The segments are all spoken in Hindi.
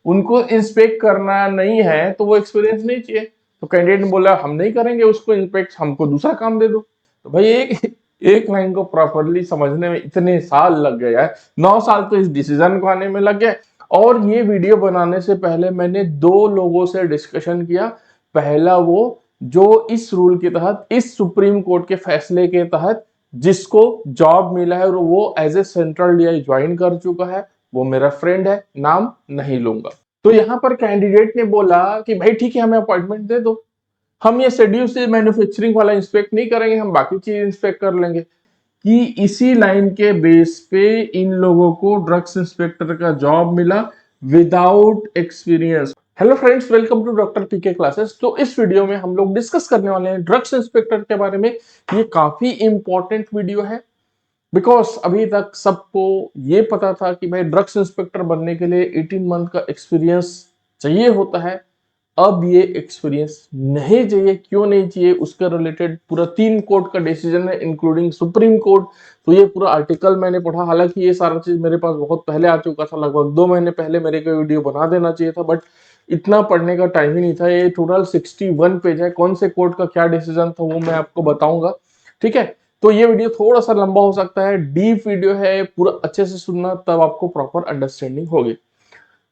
उनको इंस्पेक्ट करना नहीं है तो वो एक्सपीरियंस नहीं चाहिए। तो कैंडिडेट ने बोला हम नहीं करेंगे उसको इंस्पेक्ट, हमको दूसरा काम दे दो। तो भाई एक एक लाइन को प्रॉपरली समझने में इतने साल लग गए यार, 9 साल तो इस डिसीजन को आने में लग गए। और ये वीडियो बनाने से पहले मैंने 2 लोगों से डिस्कशन किया। पहला वो जो इस रूल के तहत, इस सुप्रीम कोर्ट के फैसले के तहत जिसको जॉब मिला है और वो as a central DI join कर चुका है, वो मेरा फ्रेंड है, नाम नहीं लूंगा। तो यहाँ पर कैंडिडेट ने बोला कि भाई ठीक है हमें अपॉइंटमेंट दे दो, हम ये शेड्यूल से मैन्युफैक्चरिंग वाला इंस्पेक्ट नहीं करेंगे, हम बाकी चीज इंस्पेक्ट कर लेंगे। कि इसी लाइन के बेस पे इन लोगों को ड्रग्स इंस्पेक्टर का जॉब मिला without experience. Hello friends, welcome to doctor PK classes. तो इस वीडियो में हम लोग डिस्कस करने वाले हैं ड्रग्स इंस्पेक्टर के बारे में। ये काफी इंपॉर्टेंट वीडियो है बिकॉज अभी तक सबको ये पता था कि भाई ड्रग्स इंस्पेक्टर बनने के लिए 18 मंथ का एक्सपीरियंस चाहिए होता है। अब ये एक्सपीरियंस नहीं चाहिए, क्यों नहीं चाहिए उसके रिलेटेड पूरा 3 कोर्ट का डिसीजन है इंक्लूडिंग सुप्रीम कोर्ट। तो ये पूरा आर्टिकल मैंने पढ़ा, हालांकि ये सारा चीज मेरे पास बहुत पहले आ चुका था, लगभग 2 महीने पहले मेरे को वीडियो बना देना चाहिए था, बट इतना पढ़ने का टाइम ही नहीं था। ये टोटल 61 पेज है, कौन से कोर्ट का क्या डिसीजन था वो मैं आपको बताऊंगा, ठीक है। तो ये वीडियो थोड़ा सा लंबा हो सकता है, डीप वीडियो है, पूरा अच्छे से सुनना तब आपको प्रॉपर अंडरस्टैंडिंग होगी।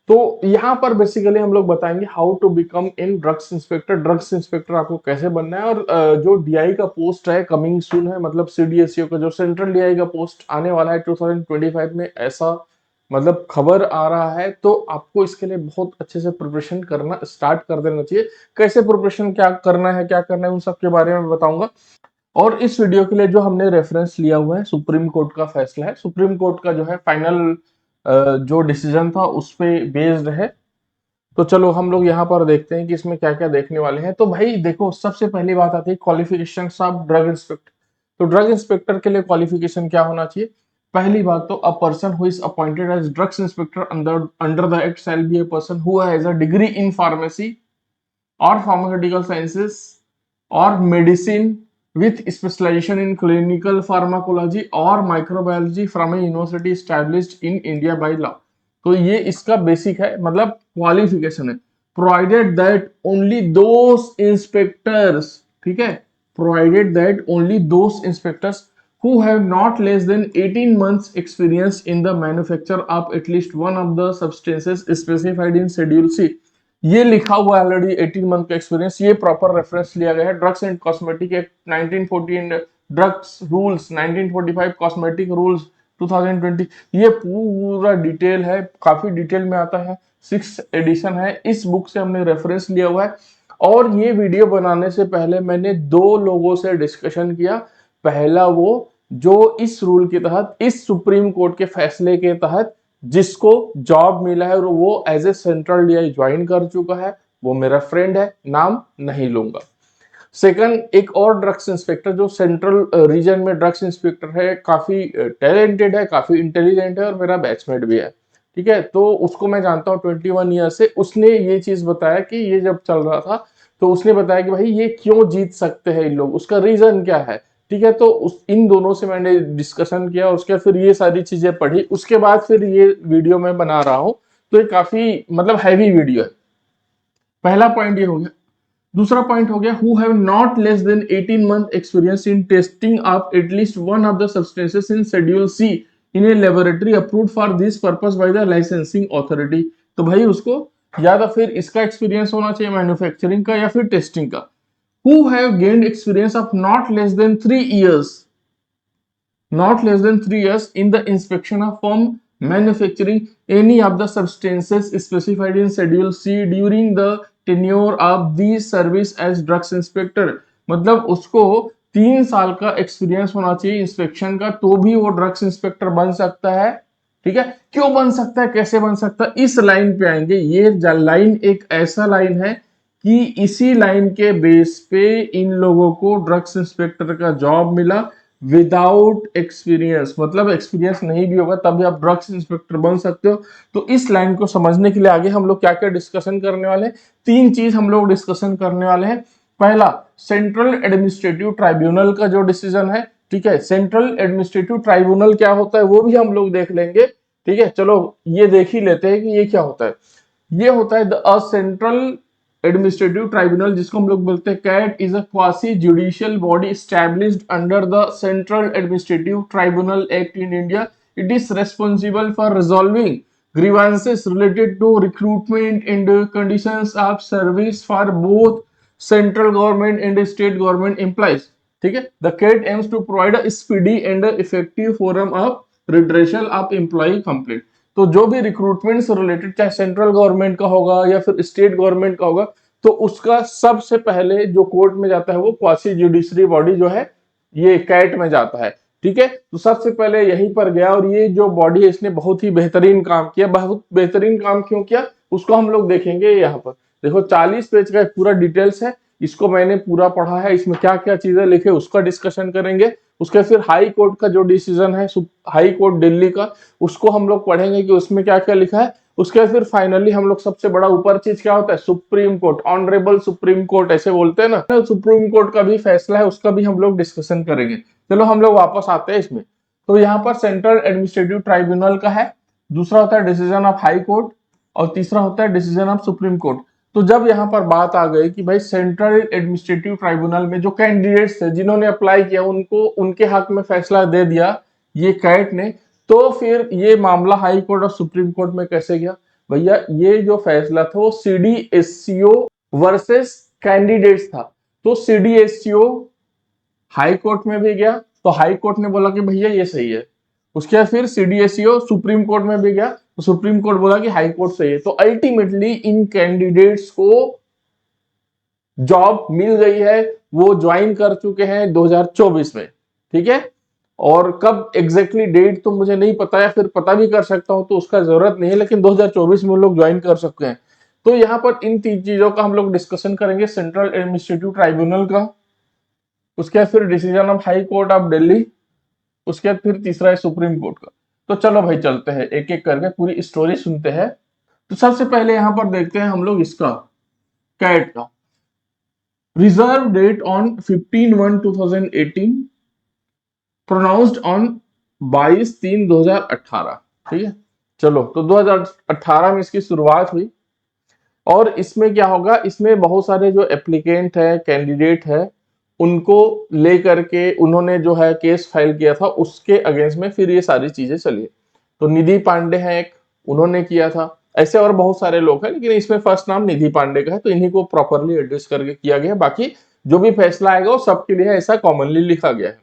तो यहाँ पर बेसिकली हम लोग बताएंगे how to become in drugs inspector, drugs inspector आपको कैसे बनना है। और जो डीआई का पोस्ट है कमिंग सून है, मतलब सीडीएसयू का जो सेंट्रल डीआई का पोस्ट आने वाला है 2025 में, ऐसा मतलब खबर आ रहा है। तो आपको इसके लिए बहुत अच्छे से प्रिपरेशन करना स्टार्ट कर देना चाहिए। कैसे प्रिपरेशन क्या करना है, क्या करना है, उन सब के बारे में बताऊंगा। और इस वीडियो के लिए जो हमने रेफरेंस लिया हुआ है सुप्रीम कोर्ट का फैसला है, सुप्रीम कोर्ट का जो है फाइनल जो डिसीजन था उस पे बेस्ड है। तो चलो हम लोग यहाँ पर देखते हैं कि इसमें क्या क्या देखने वाले हैं। तो भाई देखो, सबसे पहली बात आती है क्वालिफिकेशन ऑफ ड्रग इंस्पेक्टर। तो ड्रग इंस्पेक्टर के लिए क्वालिफिकेशन क्या होना चाहिए? पहली बात तो a person who is appointed as drugs inspector under under the act shall be a person who has a degree in pharmacy और फार्मास्यूटिकल साइंसेस और medicine with specialization in clinical pharmacology or microbiology from a university established in India by law। तो ये इसका बेसिक है, मतलब क्वालिफिकेशन है। Provided that only those inspectors, ठीक है, provided that only those inspectors who have not less than 18 months experience in the manufacture of at least one of the substances specified in schedule C। ये लिखा हुआ है ऑलरेडी 18 मंथ का एक्सपीरियंस। ये प्रॉपर रेफरेंस लिया गया है drugs and cosmetic act 1914, drugs rules 1945, cosmetic rules 2020। ये पूरा डिटेल है, काफी डिटेल में आता है, 6th एडिशन है, इस बुक से हमने रेफरेंस लिया हुआ है। और ये वीडियो बनाने से पहले मैंने 2 लोगों से डिस्कशन किया। पहला वो जो इस रूल के तहत, इस सुप्रीम कोर्ट के फैसले के तहत जिसको जॉब मिला है और वो as a central DI join कर चुका है, वो मेरा फ्रेंड है, नाम नहीं लूंगा। सेकंड, एक और ड्रग्स इंस्पेक्टर जो सेंट्रल रीजन में ड्रग्स इंस्पेक्टर है, काफी टैलेंटेड है, काफी इंटेलिजेंट है और मेरा बैचमेट भी है, ठीक है। तो उसको मैं जानता हूँ 21 ईयर से। उसने ये चीज बताया कि ये जब चल रहा था तो उसने बताया कि भाई ये क्यों जीत सकते हैं इन लोग, उसका रीजन क्या है, ठीक है। तो इन दोनों से मैंने डिस्कशन किया, उसके फिर ये सारी चीजें पढ़ी, उसके बाद फिर ये वीडियो मैं बना रहा हूँ। तो ये काफी मतलब हैवी वीडियो है। पहला पॉइंट ये हो गया। दूसरा पॉइंट हो गया who have not less than 18 month experience in testing of at least one of the substances in schedule C in a laboratory approved for this purpose by the licensing authority. तो भाई उसको या तो फिर इसका एक्सपीरियंस होना चाहिए मैन्युफैक्चरिंग का या फिर टेस्टिंग का। who have gained experience of not less than 3 years, not less than 3 years in the inspection of firm manufacturing any of the substances specified in schedule C during the tenure of the service as drugs inspector। मतलब उसको 3 साल का एक्सपीरियंस होना चाहिए इंस्पेक्शन का, तो भी वो ड्रग्स इंस्पेक्टर बन सकता है, ठीक है। क्यों बन सकता है, कैसे बन सकता है, इस लाइन पे आएंगे। ये लाइन एक ऐसा लाइन है कि इसी लाइन के बेस पे इन लोगों को ड्रग्स इंस्पेक्टर का जॉब मिला विदाउट एक्सपीरियंस, मतलब एक्सपीरियंस नहीं भी होगा तभी आप ड्रग्स इंस्पेक्टर बन सकते हो। तो इस लाइन को समझने के लिए आगे हम लोग क्या क्या डिस्कशन करने वाले हैं, 3 चीज हम लोग डिस्कशन करने वाले हैं। पहला, सेंट्रल एडमिनिस्ट्रेटिव ट्राइब्यूनल का जो डिसीजन है, ठीक है, सेंट्रल एडमिनिस्ट्रेटिव ट्राइब्यूनल क्या होता है वो भी हम लोग देख लेंगे, ठीक है। चलो ये देख ही लेते हैं कि ये क्या होता है। ये होता है द सेंट्रल एडमिनिस्ट्रेटिव ट्राइब्यूनल, जिसको हम लोग बोलते हैं CAT, is a quasi judicial body established under the central administrative tribunal act in India. It is responsible for resolving grievances related to recruitment and conditions of service for both central government and state government employees. ठीक है. The CAT aims to provide a speedy and effective forum of redressal of employee complaint. तो जो भी रिक्रूटमेंट से रिलेटेड, चाहे सेंट्रल गवर्नमेंट का होगा या फिर स्टेट गवर्नमेंट का होगा, तो उसका सबसे पहले जो कोर्ट में जाता है वो क्वासी जुडिशरी बॉडी जो है ये कैट में जाता है. ठीक है. तो सबसे पहले यहीं पर गया और ये जो बॉडी है इसने बहुत ही बेहतरीन काम किया. बहुत बेहतरीन काम क्यों किया उसको हम लोग देखेंगे. यहाँ पर देखो 40 पेज का पूरा डिटेल्स है, इसको मैंने पूरा पढ़ा है. इसमें क्या क्या चीजें लिखे उसका डिस्कशन करेंगे. उसके फिर हाई कोर्ट का जो डिसीजन है, हाई कोर्ट दिल्ली का, उसको हम लोग पढ़ेंगे कि उसमें क्या क्या लिखा है. उसके फिर फाइनली हम लोग सबसे बड़ा ऊपर चीज क्या होता है, supreme court, honourable supreme court ऐसे बोलते हैं ना, सुप्रीम कोर्ट का भी फैसला है, उसका भी हम लोग डिस्कशन करेंगे. चलो हम लोग वापस आते हैं इसमें. तो यहाँ पर सेंट्रल एडमिनिस्ट्रेटिव ट्राइब्यूनल का है, दूसरा होता है डिसीजन ऑफ हाई कोर्ट और तीसरा होता है डिसीजन ऑफ सुप्रीम कोर्ट. तो जब यहाँ पर बात आ गई कि भाई सेंट्रल एडमिनिस्ट्रेटिव ट्राइब्यूनल में जो कैंडिडेट्स थे जिन्होंने अप्लाई किया उनको उनके हक में फैसला दे दिया ये कैट ने, तो फिर ये मामला हाई कोर्ट और सुप्रीम कोर्ट में कैसे गया भैया. ये जो फैसला था वो सीडीएससीओ वर्सेस कैंडिडेट्स था. तो सीडीएससीओ हाई कोर्ट में भी गया, तो हाई कोर्ट ने बोला कि भैया ये सही है. उसके बाद फिर सीडीएससीओ सुप्रीम कोर्ट में भी गया, तो सुप्रीम कोर्ट बोला कि हाई कोर्ट सही है. तो अल्टीमेटली इन कैंडिडेट्स को जॉब मिल गई है, वो ज्वाइन कर चुके हैं 2024 में. ठीक है. और कब एग्जैक्टली डेट तो मुझे नहीं पता है, फिर पता भी कर सकता हूं तो उसका जरूरत नहीं है, लेकिन 2024 में लोग ज्वाइन कर सकते हैं. तो यहाँ पर इन तीन चीजों का हम लोग डिस्कशन करेंगे, सेंट्रल एडमिनिस्ट्रेटिव ट्राइब्यूनल का, उसके बाद फिर decision of high court of Delhi, उसके बाद फिर तीसरा है सुप्रीम कोर्ट का. तो चलो भाई चलते हैं एक एक करके पूरी स्टोरी सुनते हैं. तो सबसे पहले यहां पर देखते हैं हम लोग इसका कैट का reserve date on 15/1/2018, pronounced on 22/3/2018. ठीक है. चलो तो 2018 में इसकी शुरुआत हुई और इसमें क्या होगा, इसमें बहुत सारे जो एप्लीकेंट है, कैंडिडेट है, उनको लेकर के उन्होंने जो है केस फाइल किया था, उसके अगेंस्ट में फिर ये सारी चीजें चली. तो निधि पांडे हैं एक, उन्होंने किया था. ऐसे और बहुत सारे लोग हैं, लेकिन इसमें फर्स्ट नाम निधि पांडे का है, तो इन्हीं को प्रॉपरली एड्रेस करके किया गया. बाकी जो भी फैसला आएगा वो सबके लिए ऐसा कॉमनली लिखा गया है.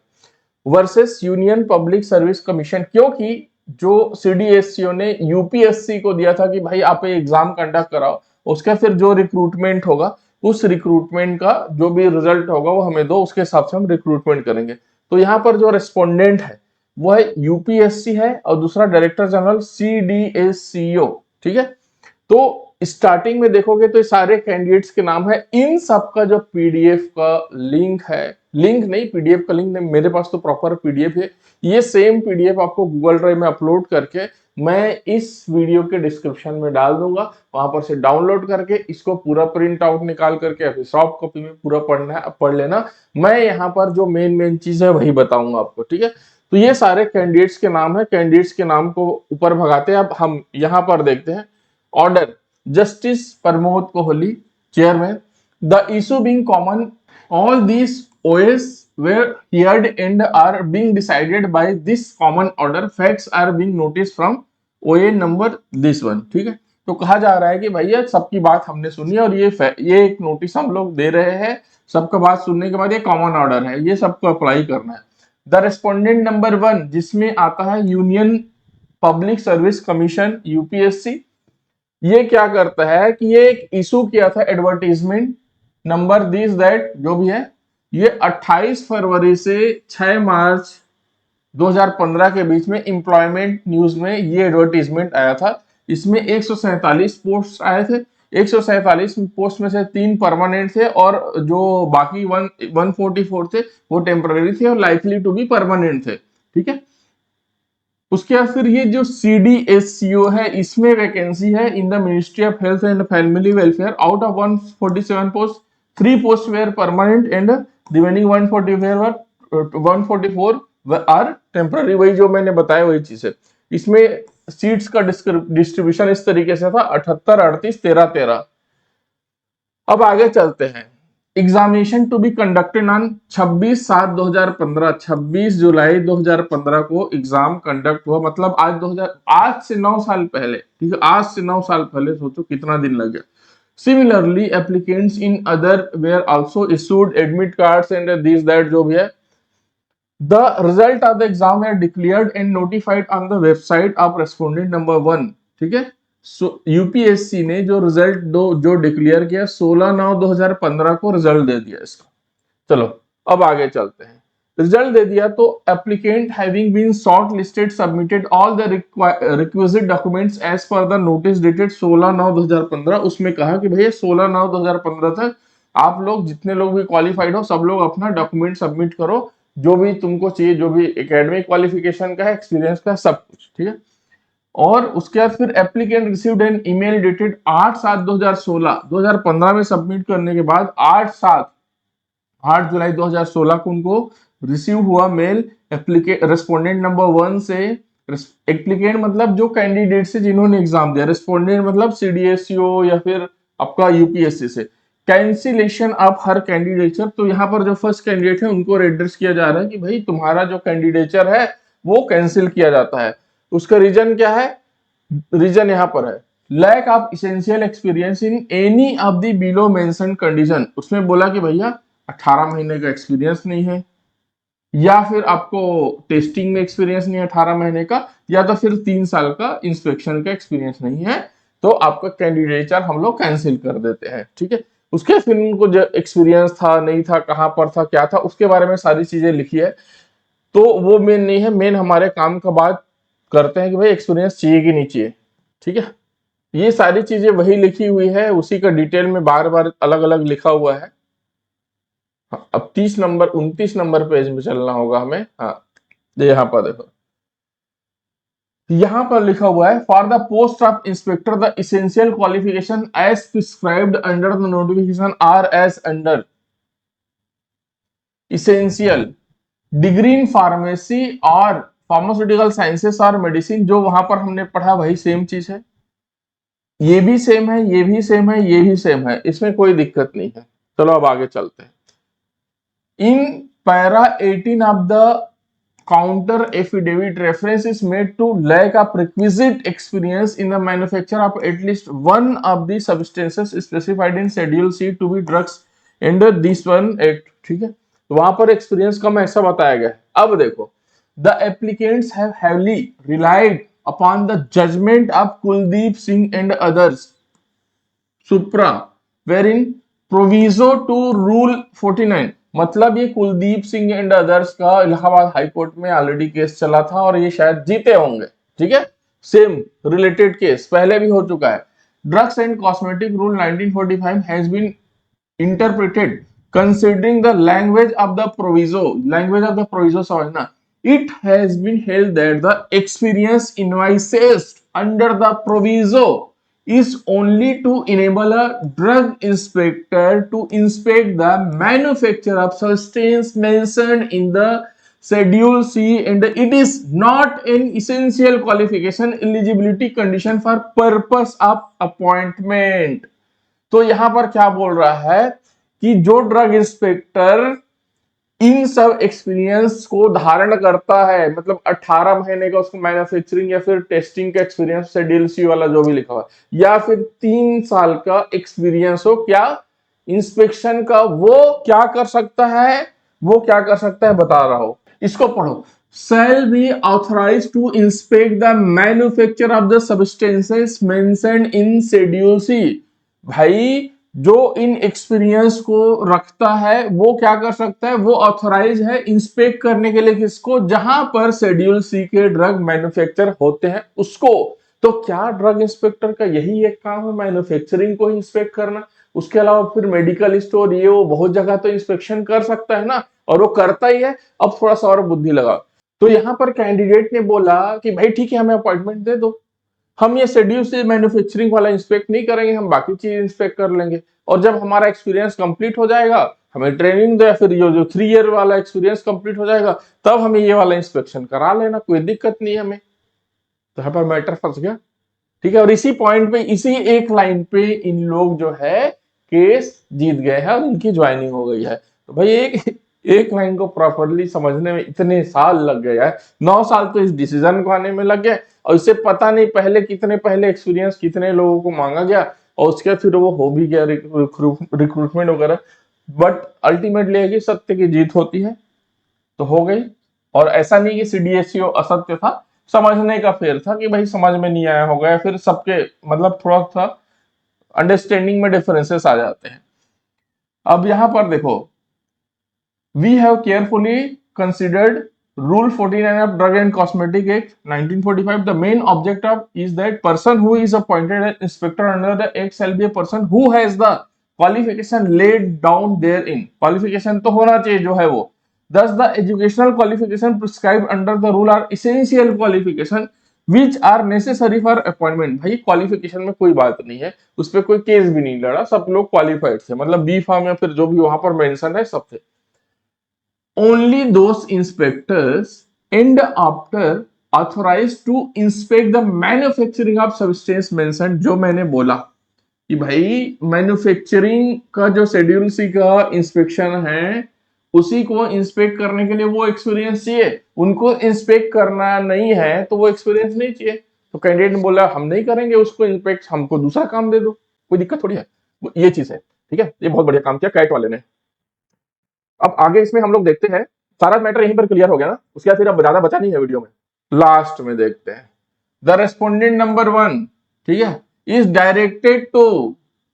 Versus union public service commission, क्योंकि जो सीडीएससीओ ने यूपीएससी को दिया था कि भाई आप एग्जाम कंडक्ट कराओ, उसका फिर जो रिक्रूटमेंट होगा उस रिक्रूटमेंट का जो भी रिजल्ट होगा वो हमें दो, उसके हिसाब से हम रिक्रूटमेंट करेंगे. तो यहाँ पर जो रेस्पोंडेंट है वो है यूपीएससी है और दूसरा डायरेक्टर जनरल सीडीएससीओ. ठीक है. तो स्टार्टिंग में देखोगे तो ये सारे कैंडिडेट्स के नाम है. इन सब का जो पीडीएफ का लिंक है, लिंक नहीं पीडीएफ का लिंक नहीं, मेरे पास तो प्रॉपर पीडीएफ है. ये सेम पीडीएफ आपको गूगल ड्राइव में अपलोड करके मैं इस वीडियो के डिस्क्रिप्शन में डाल दूंगा. वहां पर से डाउनलोड करके इसको पूरा प्रिंट आउट निकाल करके फिर सॉफ्ट कॉपी में पूरा पढ़ना है, पढ़ लेना. मैं यहाँ पर जो मेन चीज है वही बताऊंगा आपको. ठीक है. तो ये सारे कैंडिडेट्स के नाम है. कैंडिडेट्स के नाम को ऊपर भगाते हैं. अब हम यहाँ पर देखते हैं order. Justice Pramod Kohli, Chairman. The issue being common, all these OS were heard and are being decided by this common order. Facts are being noticed from OA number this one. ठीक है. तो कहा जा रहा है कि भैया सबकी बात हमने सुनी और ये एक नोटिस हम लोग दे रहे हैं. सबका बात सुनने के बाद ये कॉमन ऑर्डर है, ये सबको अप्लाई करना है. द रेस्पोंडेंट नंबर 1 जिसमें आता है union public service commission UPSC, ये क्या करता है कि ये एक इशू किया था एडवर्टीजमेंट नंबर दिस दैट जो भी है, ये 28 फरवरी से 6 मार्च 2015 के बीच में एम्प्लॉयमेंट न्यूज में ये एडवर्टीजमेंट आया था. इसमें 147 पोस्ट आए थे. 147 पोस्ट में से 3 परमानेंट थे और जो बाकी 144 थे वो टेम्पररी थे और लाइकली टू बी परमानेंट थे. ठीक है. उसके बाद फिर ये जो सीडीएससीओ है इसमें वैकेंसी है in the ministry of health and family welfare. Out of 147 post 3 post were permanent and remaining 144 are temporary. वही जो मैंने बताया वही चीज है. इसमें सीट्स का डिस्ट्रीब्यूशन इस तरीके से था 78, 38, 13, 13। अब आगे चलते हैं। Examination to be conducted on 26/7/2015, 26 जुलाई 2015 को एग्जाम कंडक्ट हुआ। मतलब आज से 9 साल पहले, ठीक है, आज से 9 साल पहले, सोचो कितना दिन लग गया। Similarly applicants in other were also issued admit cards and this that, जो भी है। The result of the exam are declared and notified on the website of respondent number 1, ठीक है। यूपीएससी ने जो रिजल्ट जो डिक्लेयर किया 16/9/2015 को रिजल्ट दे दिया इसका। चलो अब आगे चलते हैं। रिजल्ट दे दिया तो applicant having been short listed submitted all the requisite documents as per the notice dated 16/9/2015। उसमें कहा कि भैया 16/9/2015 तक आप लोग जितने लोग भी क्वालिफाइड हो सब लोग अपना डॉक्यूमेंट सबमिट करो, जो भी तुमको चाहिए, जो भी एकेडमिक क्वालिफिकेशन का है, एक्सपीरियंस का, सब कुछ, ठीक है। और उसके बाद फिर applicant received an email dated 8/7/2016, 2015 में सबमिट करने के बाद 8 जुलाई 2016 को उनको रिसीव हुआ मेल रेस्पोंडेंट नंबर 1 से। एप्लीकेंट मतलब जो कैंडिडेट से जिन्होंने एग्जाम दिया, रेस्पोंडेंट मतलब सीडीएससीओ या फिर आपका यूपीएससी से। कैंसिलेशन ऑफ हर कैंडिडेचर, तो यहाँ पर जो फर्स्ट कैंडिडेट है उनको एड्रेस किया जा रहा है कि भाई तुम्हारा जो कैंडिडेचर है वो कैंसिल किया जाता है। उसका रीजन क्या है? रीजन यहाँ पर है lack of essential experience in any of the below mentioned condition. उसमें बोला कि भैया 18 महीने का एक्सपीरियंस नहीं है, या फिर आपको टेस्टिंग में एक्सपीरियंस नहीं है 18 महीने का, या तो फिर 3 साल का इंस्पेक्शन का एक्सपीरियंस नहीं है, तो आपका कैंडिडेचर हम लोग कैंसिल कर देते हैं, ठीक है। उसके फिर उनको जो एक्सपीरियंस था नहीं था, कहां पर था, क्या था, उसके बारे में सारी चीजें लिखी है। तो वो मेन नहीं है, मेन हमारे काम का बात करते हैं कि भाई एक्सपीरियंस चाहिए कि नहीं चाहिए, ठीक है। ये सारी चीजें वही लिखी हुई है, उसी का डिटेल में बार बार अलग अलग लिखा हुआ है। हाँ, अब 29 नंबर पेज में चलना होगा हमें। हाँ, यहाँ पर देखो, यहाँ पर लिखा हुआ है for the post of inspector the essential qualification as prescribed under the notification are as under. Essential degree in pharmacy और फार्मास्यूटिकल साइंसेस और मेडिसिन, जो वहां पर हमने पढ़ा वही सेम चीज है, ये भी सेम है, ये भी सेम है, ये भी सेम है, इसमें कोई दिक्कत नहीं है। चलो अब आगे चलते हैं। In para 18 of the counter affidavit reference is made to lack of requisite experience in the manufacture of at least one of the substances specified in schedule C to be drugs under this one act, ठीक है। तो वहां पर एक्सपीरियंस कम ऐसा बताया गया है। अब देखो, the applicants have heavily relied upon the judgment of Kuldeep Singh and others supra wherein proviso to rule 49। मतलब ये कुलदीप सिंह एंड अदर्स का इलाहाबाद हाई कोर्ट में ऑलरेडी केस चला था और ये शायद जीते होंगे, ठीक है। सेम रिलेटेड केस पहले भी हो चुका है। Drugs and cosmetic rule 1945 has been interpreted considering the language of the proviso समझना। It has been held that the experience envisages under the proviso is only to enable a drug inspector to inspect the manufacture of substance mentioned in the Schedule C, and it is not an essential qualification eligibility condition for purpose of appointment। तो यहां पर क्या बोल रहा है कि जो ड्रग इंस्पेक्टर इन सब एक्सपीरियंस को धारण करता है, मतलब 18 महीने का उसको मैन्युफैक्चरिंग या फिर टेस्टिंग का एक्सपीरियंस से डीएलसी वाला जो भी लिखा हुआ है, या फिर 3 साल का एक्सपीरियंस हो क्या इंस्पेक्शन का, वो क्या कर सकता है, वो क्या कर सकता है बता रहा हूं, इसको पढ़ो। shall be authorized to inspect the manufacture of the substances mentioned in Schedule C। भाई जो इन एक्सपीरियंस को रखता है वो क्या कर सकता है, वो ऑथराइज है इंस्पेक्ट करने के लिए किसको, जहां पर शेड्यूल सी के ड्रग मैन्युफैक्चर होते हैं उसको। तो क्या ड्रग इंस्पेक्टर का यही एक काम है, मैन्युफैक्चरिंग को इंस्पेक्ट करना? उसके अलावा फिर मेडिकल स्टोर ये वो बहुत जगह तो इंस्पेक्शन कर सकता है ना, और वो करता ही है। अब थोड़ा सा और बुद्धि लगा। तो यहाँ पर कैंडिडेट ने बोला कि भाई ठीक है हमें अपॉइंटमेंट दे दो, हम ये शेड्यूल से मैन्युफैक्चरिंग वाला इंस्पेक्ट नहीं करेंगे, हम बाकी चीज इंस्पेक्ट कर लेंगे, और जब हमारा एक्सपीरियंस कंप्लीट हो जाएगा हमें ट्रेनिंग दो, या फिर जो 3 ईयर वाला एक्सपीरियंस कंप्लीट हो जाएगा तब हमें ये वाला इंस्पेक्शन करा लेना, कोई दिक्कत नहीं हमें। तो यहाँ पर मैटर फंस गया। ठीक है, और इसी पॉइंट पे, इसी एक लाइन पे इन लोग जो है केस जीत गए हैं और इनकी ज्वाइनिंग हो गई है। तो भाई एक लाइन को प्रॉपरली समझने में इतने साल लग गए हैं, 9 साल तो इस डिसीजन को आने में लग गए, और इससे पता नहीं पहले कितने पहले एक्सपीरियंस कितने लोगों को मांगा गया, और उसके बाद फिर वो हो भी गया रिक्रूटमेंट वगैरह। बट अल्टीमेटली है कि सत्य की जीत होती है, तो हो गई। और ऐसा नहीं कि सीडीएसयू असत्य था, समझने का फेर था कि भाई समझ में नहीं आया होगा, या फिर सबके मतलब थोड़ा सा अंडरस्टैंडिंग में डिफरेंसेस आ जाते हैं। अब यहां पर देखो, we have carefully considered Rule 49 of Drug and Cosmetic Act 1945. The main objective is that person who is appointed as inspector under the act shall be a person who has the qualification laid down therein. Qualification तो होना चाहिए जो है वो। Thus, the educational qualification prescribed under the rule are essential qualification which are necessary for appointment. भाई क्वालिफिकेशन में कोई बात नहीं है, उस पर कोई केस भी नहीं लड़ा, सब लोग क्वालिफाइड थे, मतलब बी फार्म या फिर जो भी वहां पर मेंशन है सब थे। Only those inspectors and after authorized to inspect the manufacturing of substance mentioned, जो मैंने बोला कि भाई मैन्युफैक्चरिंग का जो शेड्यूल सी का इंस्पेक्शन है, उसी को इंस्पेक्ट करने के लिए वो एक्सपीरियंस चाहिए। उनको इंस्पेक्ट करना नहीं है तो वो एक्सपीरियंस नहीं चाहिए। तो कैंडिडेट ने बोला हम नहीं करेंगे उसको इंस्पेक्ट, हमको दूसरा काम दे दो, कोई दिक्कत थोड़ी है, ये चीज है। ठीक है, ये बहुत बढ़िया काम किया कैट वाले ने। अब आगे इसमें हम लोग देखते हैं, सारा मैटर यहीं पर क्लियर हो गया ना, उसके बाद फिर अब ज्यादा बचा नहीं है वीडियो में। लास्ट में देखते हैं द रेस्पोंडेंट नंबर 1, ठीक है, इज डायरेक्टेड टू,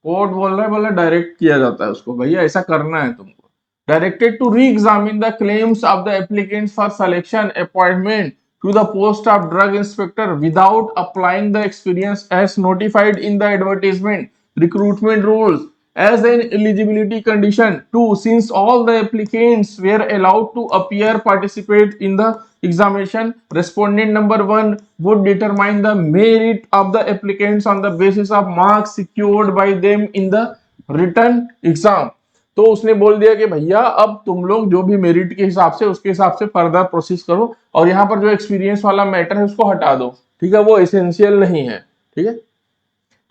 कोर्ट बोल रहा है डायरेक्ट किया जाता है उसको, भैया ऐसा करना है तुमको, directed to re examine the claims of the applicants for selection appointment to the post of drug inspector without applying the experience as notified in the advertisement recruitment rules as an eligibility condition. 2, since all the applicants were allowed to appear participate in the examination, respondent number 1 would determine the merit of the applicants on the basis of marks secured by them in the written exam. तो उसने बोल दिया कि भैया अब तुम लोग जो भी मेरिट के हिसाब से उसके हिसाब से फर्दर प्रोसेस करो, और यहाँ पर जो एक्सपीरियंस वाला मैटर है उसको हटा दो। ठीक है, वो एसेंशियल नहीं है। ठीक है,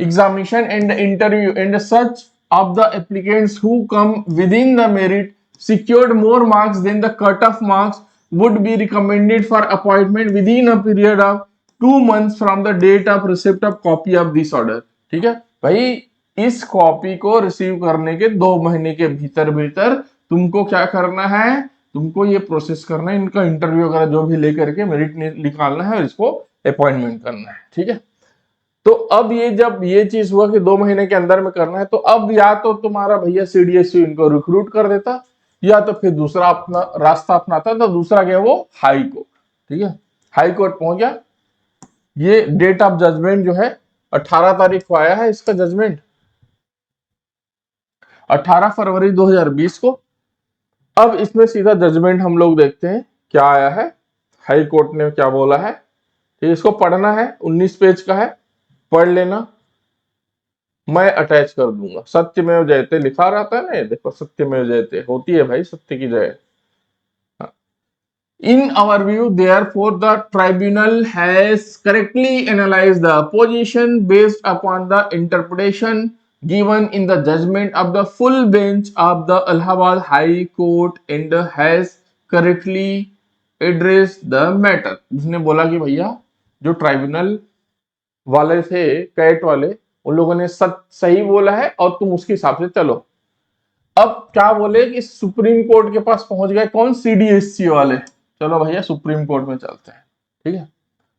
examination and interview and such of the applicants who come within the merit secured more marks than the cut-off marks would be recommended for appointment within a period of 2 months from the date of receipt of copy of this order. ठीक है भाई, इस कॉपी को रिसीव करने के 2 महीने के भीतर भीतर तुमको क्या करना है, तुमको ये प्रोसेस करना है, इनका इंटरव्यू वगैरह जो भी लेकर के मेरिट निकालना है और इसको अपॉइंटमेंट करना है। ठीक है, तो अब ये जब ये चीज हुआ कि 2 महीने के अंदर में करना है, तो अब या तो तुम्हारा भैया सीडीएसयू इनको रिक्रूट कर देता, या तो फिर दूसरा अपना रास्ता अपनाता। तो दूसरा क्या, वो हाई कोर्ट। ठीक है, हाई कोर्ट पहुंच गया। ये डेट ऑफ जजमेंट जो है 18 तारीख को आया है, इसका जजमेंट 18 फरवरी 2020 को। अब इसमें सीधा जजमेंट हम लोग देखते हैं क्या आया है, हाई कोर्ट ने क्या बोला है। ठीक, इसको पढ़ना है, 19 पेज का है, पढ़ लेना, मैं अटैच कर दूंगा। सत्यमेव जयते लिखा रहता है ना, देखो सत्यमेव जयते होती है भाई, सत्य की जय। In our view, therefore, the tribunal has correctly analyzed the position based upon the interpretation given in the judgment of the full bench of the Allahabad High Court and has correctly addressed the matter. उसने बोला कि भैया जो ट्राइब्यूनल वाले थे, कैट वाले, उन लोगों ने सही बोला है और तुम उसके हिसाब से चलो। अब क्या बोले कि सुप्रीम कोर्ट के पास पहुंच गए कौन, सीडीएससी वाले। चलो भैया सुप्रीम कोर्ट में चलते हैं। ठीक है,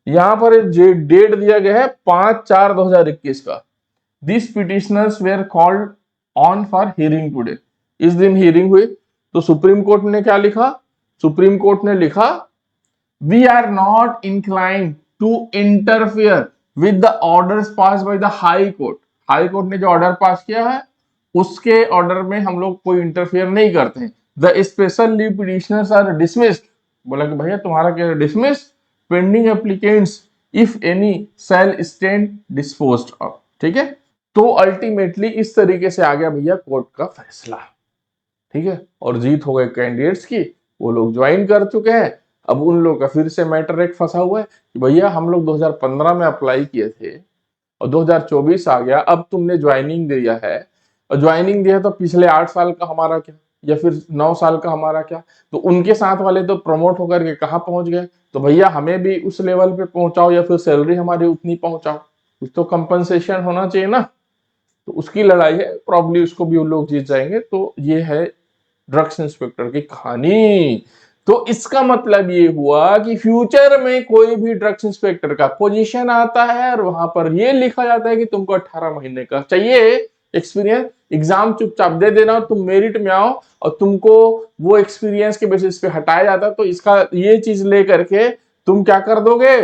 यहां पर डेट दिया गया है 5/4/2021 का। This petitioners where called on for hearing today. इस दिन हियरिंग हुई। तो सुप्रीम कोर्ट ने क्या लिखा, सुप्रीम कोर्ट ने लिखा we are not inclined to interfere with the orders pass by the high court. High court ने जो ऑर्डर पास किया है उसके ऑर्डर में हम लोग कोई इंटरफियर नहीं करते हैं। The special leave petitioners are dismissed. बोला कि भैया तुम्हारा क्या dismiss, pending applicants if any shall stand disposed of. ठीक है, तो अल्टीमेटली इस तरीके से आ गया भैया कोर्ट का फैसला। ठीक है, और जीत हो गए कैंडिडेट्स की, वो लोग ज्वाइन कर चुके हैं। अब उन लोगों का फिर से मैटर एक फंसा हुआ है कि भैया हम लोग 2015 में अप्लाई किए थे और 2024 आ गया, अब तुमने ज्वाइनिंग दिया है, और ज्वाइनिंग दिया तो पिछले 8 साल का हमारा क्या, या फिर 9 साल का हमारा क्या। तो उनके साथ वाले तो प्रमोट होकर के कहाँ पहुंच गए, तो भैया हमें भी उस लेवल पे पहुंचाओ या फिर सैलरी हमारी उतनी पहुंचाओ, कुछ तो कंपनसेशन होना चाहिए ना। तो उसकी लड़ाई है, प्रॉब्ली उसको भी उन लोग जीत जाएंगे। तो ये है ड्रग्स इंस्पेक्टर की कहानी। तो इसका मतलब ये हुआ कि फ्यूचर में कोई भी ड्रग्स इंस्पेक्टर का पोजीशन आता है और वहां पर ये लिखा जाता है कि तुमको 18 महीने का चाहिए एक्सपीरियंस, एग्जाम चुपचाप दे देना, तुम मेरिट में आओ, और तुमको वो एक्सपीरियंस के बेसिस पे हटाया जाता है। तो इसका ये चीज लेकर के तुम क्या कर दोगे,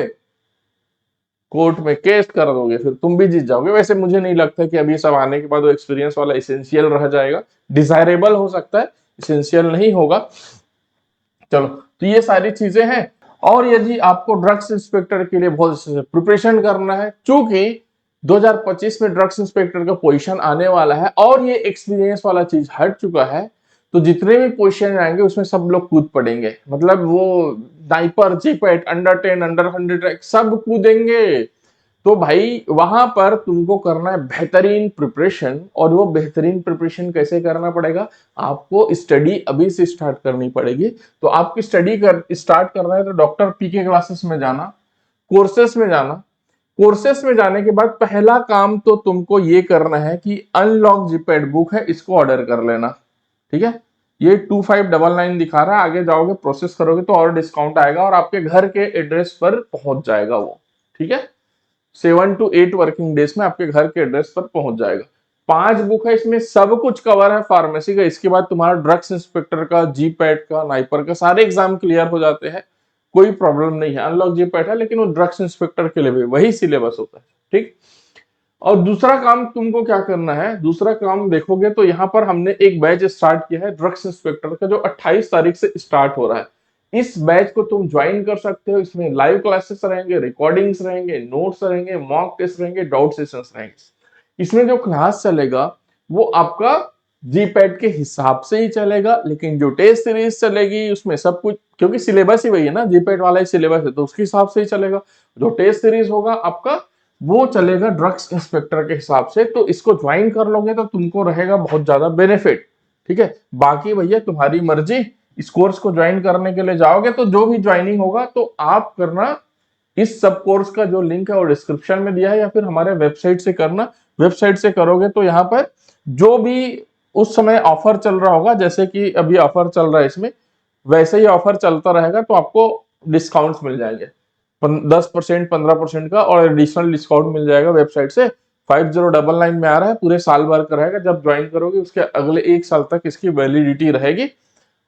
कोर्ट में केस कर दोगे, फिर तुम भी जीत जाओगे। वैसे मुझे नहीं लगता कि अभी सब आने के बाद वो एक्सपीरियंस वाला एसेंशियल रह जाएगा, डिजायरेबल हो सकता है, एसेंशियल नहीं होगा। चलो, तो ये सारी चीजें हैं। और यदि आपको ड्रग्स इंस्पेक्टर के लिए बहुत प्रिपरेशन करना है, चूंकि 2025 में ड्रग्स इंस्पेक्टर का पोजीशन आने वाला है और ये एक्सपीरियंस वाला चीज हट चुका है, तो जितने भी पोजीशन आएंगे उसमें सब लोग कूद पड़ेंगे। मतलब वो नाइपर, जीपेट, अंडर 10, अंडर 100 सब कूदेंगे। तो भाई वहां पर तुमको करना है बेहतरीन प्रिपरेशन, और वो बेहतरीन प्रिपरेशन कैसे करना पड़ेगा, आपको स्टडी अभी से स्टार्ट करनी पड़ेगी। तो आपकी स्टडी स्टार्ट करना है तो डॉक्टर पीके क्लासेस में जाना, कोर्सेस में जाना। कोर्सेस में जाने के बाद पहला काम तो तुमको ये करना है कि अनलॉक जीपैड बुक है, इसको ऑर्डर कर लेना। ठीक है, ये 2599 दिखा रहा है, आगे जाओगे प्रोसेस करोगे तो और डिस्काउंट आएगा और आपके घर के एड्रेस पर पहुंच जाएगा वो। ठीक है, 7 to 8 वर्किंग डेज में आपके घर के एड्रेस पर पहुंच जाएगा। 5 बुक है, इसमें सब कुछ कवर है फार्मेसी का। इसके बाद तुम्हारा ड्रग्स इंस्पेक्टर का, जीपैट का, नाइपर का सारे एग्जाम क्लियर हो जाते हैं, कोई प्रॉब्लम नहीं है। अनलॉक जीपैट है लेकिन वो ड्रग्स इंस्पेक्टर के लिए भी वही सिलेबस होता है। ठीक, और दूसरा काम तुमको क्या करना है, दूसरा काम देखोगे तो यहाँ पर हमने एक बैच स्टार्ट किया है ड्रग्स इंस्पेक्टर का, जो 28 तारीख से स्टार्ट हो रहा है। इस बैच को तुम ज्वाइन कर सकते हो। इसमें लाइव क्लासेस रहेंगे, रिकॉर्डिंग्स रहेंगे, नोट्स रहेंगे, मॉक टेस्ट रहेंगे, डाउट सेशंस रहेंगे। इसमें जो क्लास चलेगा वो आपका जीपैट के हिसाब से ही चलेगा, लेकिन जो टेस्ट सीरीज चलेगी उसमें सब कुछ, क्योंकि सिलेबस ही वही है ना, जीपैट वाला ही सिलेबस है, तो उसके हिसाब से ही चलेगा। जो टेस्ट सीरीज होगा आपका वो चलेगा ड्रग्स इंस्पेक्टर के हिसाब से। तो इसको ज्वाइन कर लोगे तो तुमको रहेगा बहुत ज्यादा बेनिफिट। ठीक है, बाकी भैया तुम्हारी मर्जी। इस कोर्स को ज्वाइन करने के लिए जाओगे तो जो भी ज्वाइनिंग होगा तो आप करना, इस सब कोर्स का जो लिंक है वो डिस्क्रिप्शन में दिया है, या फिर हमारे वेबसाइट से करना। वेबसाइट से करोगे तो यहाँ पर जो भी उस समय ऑफर चल रहा होगा, जैसे कि अभी ऑफर चल रहा है इसमें, वैसे ही ऑफर चलता रहेगा, तो आपको डिस्काउंट्स मिल जाएंगे 10%, 15% का, और एडिशनल डिस्काउंट मिल जाएगा वेबसाइट से। 5099 में आ रहा है, पूरे साल भर का रहेगा। जब ज्वाइन करोगे उसके अगले 1 साल तक इसकी वैलिडिटी रहेगी,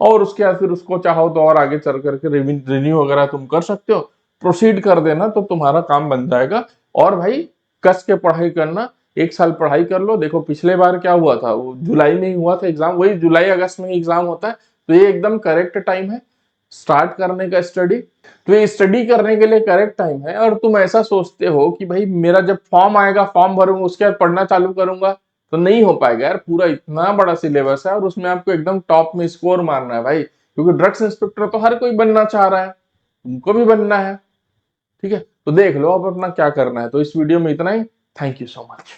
और उसके बाद फिर उसको चाहो तो और आगे चल करके रिन्यू वगैरह तुम कर सकते हो। प्रोसीड कर देना तो तुम्हारा काम बन जाएगा। और भाई कस के पढ़ाई करना, 1 साल पढ़ाई कर लो। देखो पिछले बार क्या हुआ था, वो जुलाई में ही हुआ था एग्जाम, वही जुलाई अगस्त में एग्जाम होता है। तो ये एकदम करेक्ट टाइम है स्टार्ट करने का स्टडी। तो ये स्टडी करने के लिए करेक्ट टाइम है। और तुम ऐसा सोचते हो कि भाई मेरा जब फॉर्म आएगा, फॉर्म भरूंगा, उसके बाद पढ़ना चालू करूंगा, तो नहीं हो पाएगा यार। पूरा इतना बड़ा सिलेबस है और उसमें आपको एकदम टॉप में स्कोर मारना है भाई, क्योंकि ड्रग्स इंस्पेक्टर तो हर कोई बनना चाह रहा है, तुमको भी बनना है। ठीक है, तो देख लो अब अपना क्या करना है। तो इस वीडियो में इतना ही। Thank you so much.